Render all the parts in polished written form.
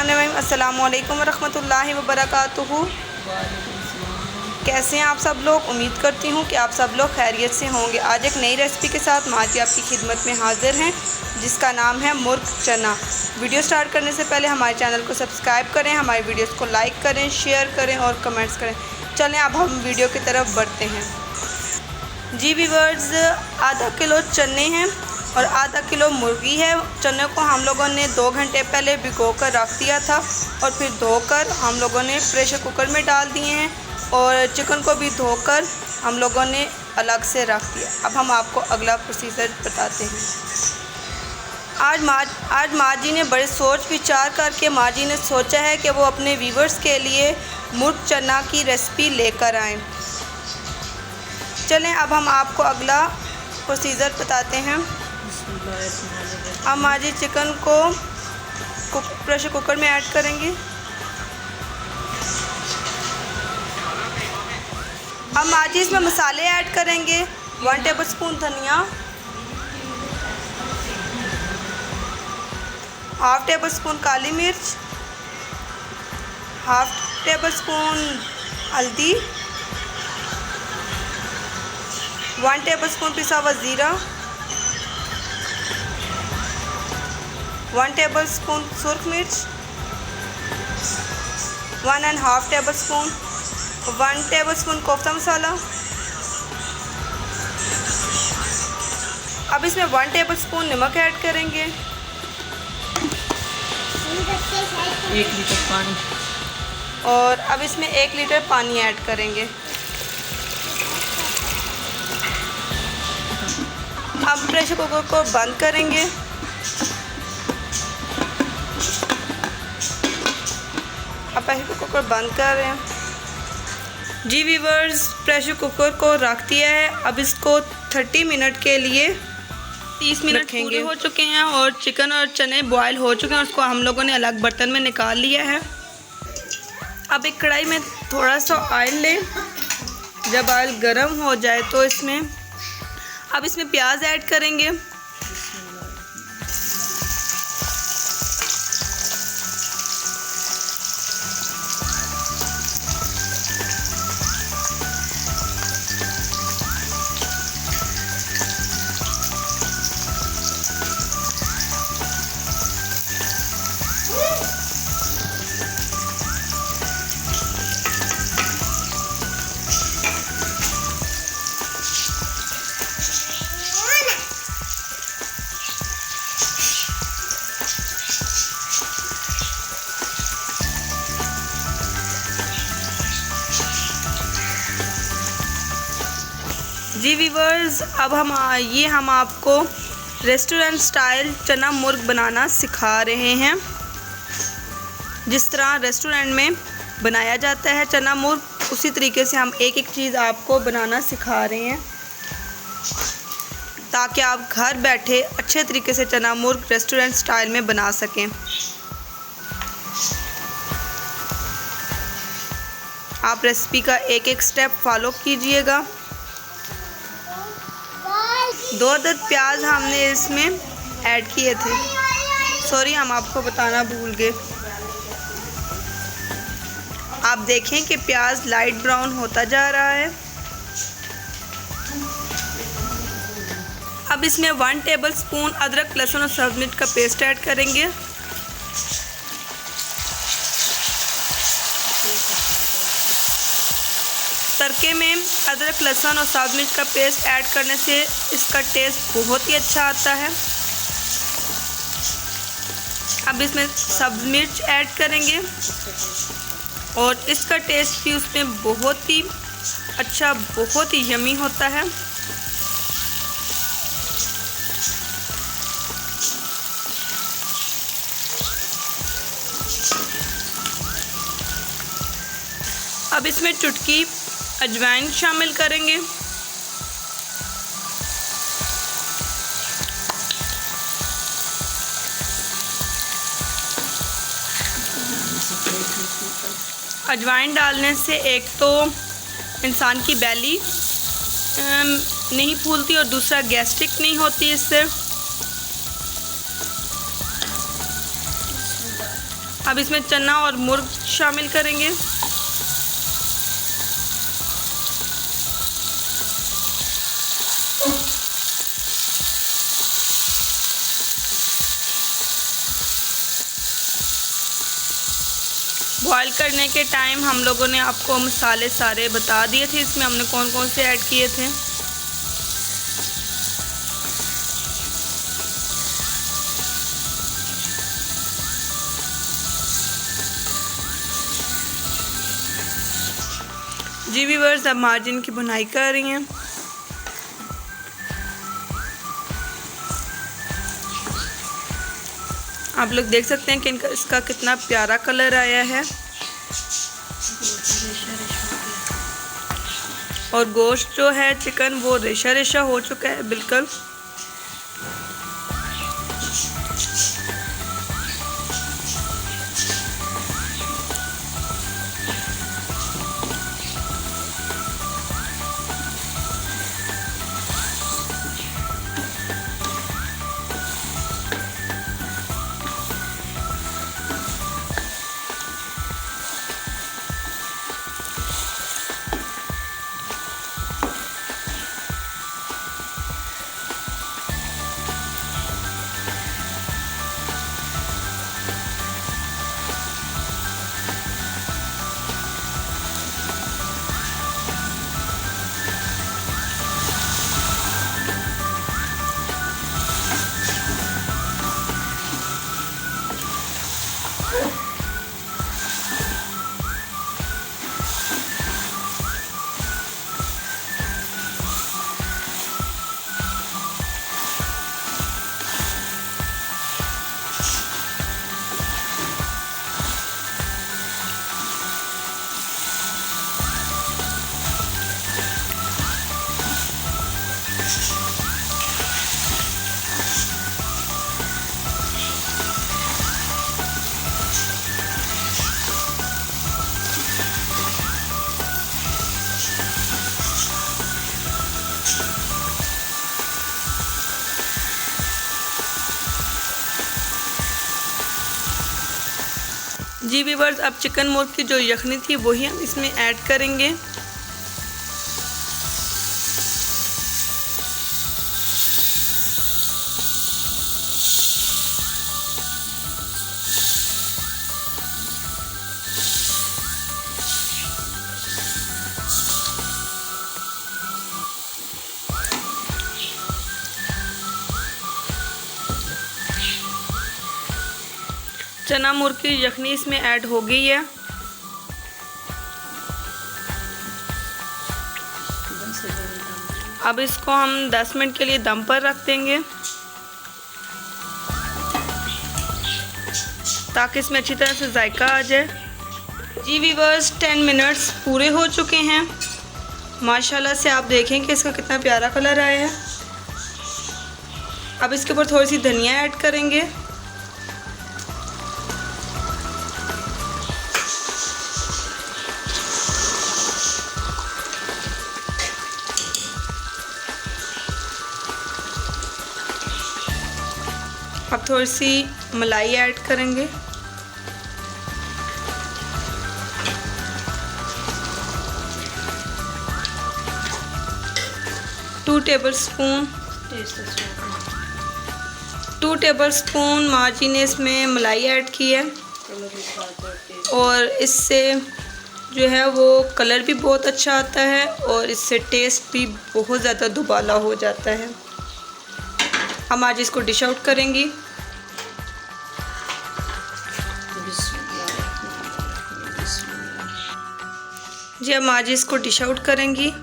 बिस्मिल्लाहिर्रहमानिर्रहीम। अस्सलामु अलैकुम वरहमतुल्लाहि वबरकातुहू। कैसे हैं आप सब लोग? उम्मीद करती हूँ कि आप सब लोग खैरियत से होंगे। आज एक नई रेसिपी के साथ माजी आपकी खिदमत में हाजिर हैं, जिसका नाम है मुर्ग चना। वीडियो स्टार्ट करने से पहले हमारे चैनल को सब्सक्राइब करें, हमारी वीडियोस को लाइक करें, शेयर करें और कमेंट्स करें। चलें अब हम वीडियो की तरफ बढ़ते हैं। जी व्यूअर्स, आधा किलो चने हैं और आधा किलो मुर्गी है। चने को हम लोगों ने 2 घंटे पहले भिगो कर रख दिया था और फिर धोकर हम लोगों ने प्रेशर कुकर में डाल दिए हैं और चिकन को भी धोकर हम लोगों ने अलग से रख दिया। अब हम आपको अगला प्रोसीजर बताते हैं। आज माजी ने बड़े सोच विचार करके माजी ने सोचा है कि वो अपने व्यूअर्स के लिए मुर्ग चना की रेसिपी लेकर आएँ। चलें अब हम आपको अगला प्रोसीजर बताते हैं। अब माजी चिकन को प्रेशर कुकर में ऐड करेंगे। अब माजी इसमें मसाले ऐड करेंगे। 1 टेबलस्पून धनिया, 1/2 टेबलस्पून काली मिर्च, 1/2 टेबलस्पून हल्दी, 1 टेबलस्पून पिसा हुआ ज़ीरा, 1 टेबलस्पून सुर्ख मिर्च, 1.5 टेबलस्पून, 1 टेबलस्पून कोफ्ता मसाला। अब इसमें 1 टेबलस्पून नमक ऐड करेंगे। 1 लीटर पानी और अब इसमें 1 लीटर पानी ऐड करेंगे। अब प्रेशर कुकर को बंद करेंगे। अब प्रेशर कुकर बंद कर रहे हैं। जी व्यूअर्स, प्रेशर कुकर को रख दिया है। अब इसको 30 मिनट के लिए 30 मिनट पूरे हो चुके हैं और चिकन और चने बॉयल हो चुके हैं। उसको हम लोगों ने अलग बर्तन में निकाल लिया है। अब एक कढ़ाई में थोड़ा सा ऑयल लें। जब ऑयल गर्म हो जाए तो इसमें प्याज ऐड करेंगे। जी व्यूअर्स, अब हम आपको रेस्टोरेंट स्टाइल चना मुर्ग बनाना सिखा रहे हैं। जिस तरह रेस्टोरेंट में बनाया जाता है चना मुर्ग, उसी तरीके से हम एक एक चीज़ आपको बनाना सिखा रहे हैं, ताकि आप घर बैठे अच्छे तरीके से चना मुर्ग रेस्टोरेंट स्टाइल में बना सकें। आप रेसिपी का एक एक स्टेप फॉलो कीजिएगा। 2 अदद प्याज हमने इसमें ऐड किए थे। सॉरी, हम आपको बताना भूल गए। आप देखें कि प्याज लाइट ब्राउन होता जा रहा है। अब इसमें 1 टेबलस्पून अदरक, लहसुन और सब्ज़ मिर्च का पेस्ट ऐड करेंगे। तड़के में अदरक, लहसुन और सब्ज़ मिर्च का पेस्ट ऐड करने से इसका टेस्ट बहुत ही अच्छा आता है। अब इसमें सब्ज़ मिर्च ऐड करेंगे और इसका टेस्ट भी उसमें बहुत ही अच्छा, बहुत ही यमी होता है। अब इसमें चुटकी अजवाइन शामिल करेंगे। अजवाइन डालने से एक तो इंसान की बैली नहीं फूलती और दूसरा गैस्ट्रिक नहीं होती इससे। अब इसमें चना और मुर्ग शामिल करेंगे। बॉईल करने के टाइम हम लोगों ने आपको मसाले सारे बता दिए थे, इसमें हमने कौन कौन से ऐड किए थे। जी व्यूअर्स, अब मार्जिन की बुनाई कर रही हैं। आप लोग देख सकते हैं कि इसका कितना प्यारा कलर आया है और गोश्त जो है चिकन वो रेशा रेशा हो चुका है बिल्कुल। जी व्यूअर्स, अब चिकन मुर्ग की जो यखनी थी वही हम इसमें ऐड करेंगे। चना मुर्ग की यखनी इसमें ऐड हो गई है। अब इसको हम 10 मिनट के लिए दम पर रख देंगे ताकि इसमें अच्छी तरह से जायका आ जाए। जी व्यूअर्स, 10 मिनट्स पूरे हो चुके हैं। माशाल्लाह से आप देखें कि इसका कितना प्यारा कलर आया है। अब इसके ऊपर थोड़ी सी धनिया ऐड करेंगे। अब थोड़ी सी मलाई ऐड करेंगे। टू टेबल स्पून माजी ने इसमें मलाई ऐड की है और इससे जो है वो कलर भी बहुत अच्छा आता है और इससे टेस्ट भी बहुत ज़्यादा दुबाला हो जाता है। हम आज इसको डिश आउट करेंगी। जी हम आज इसको डिश आउट करेंगी।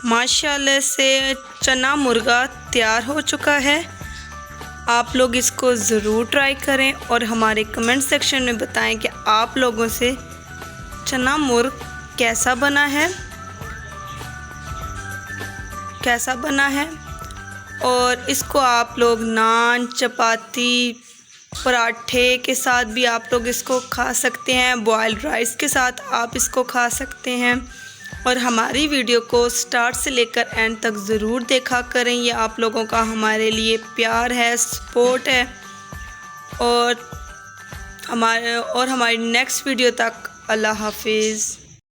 माशाल्लाह से चना मुर्गा तैयार हो चुका है। आप लोग इसको ज़रूर ट्राई करें और हमारे कमेंट सेक्शन में बताएं कि आप लोगों से चना मुर्ग कैसा बना है। कैसा बना है। और इसको आप लोग नान, चपाती, पराठे के साथ भी आप लोग इसको खा सकते हैं। बॉयल्ड राइस के साथ आप इसको खा सकते हैं। और हमारी वीडियो को स्टार्ट से लेकर एंड तक ज़रूर देखा करें। ये आप लोगों का हमारे लिए प्यार है, सपोर्ट है। और हमारी नेक्स्ट वीडियो तक अल्लाह हाफिज़।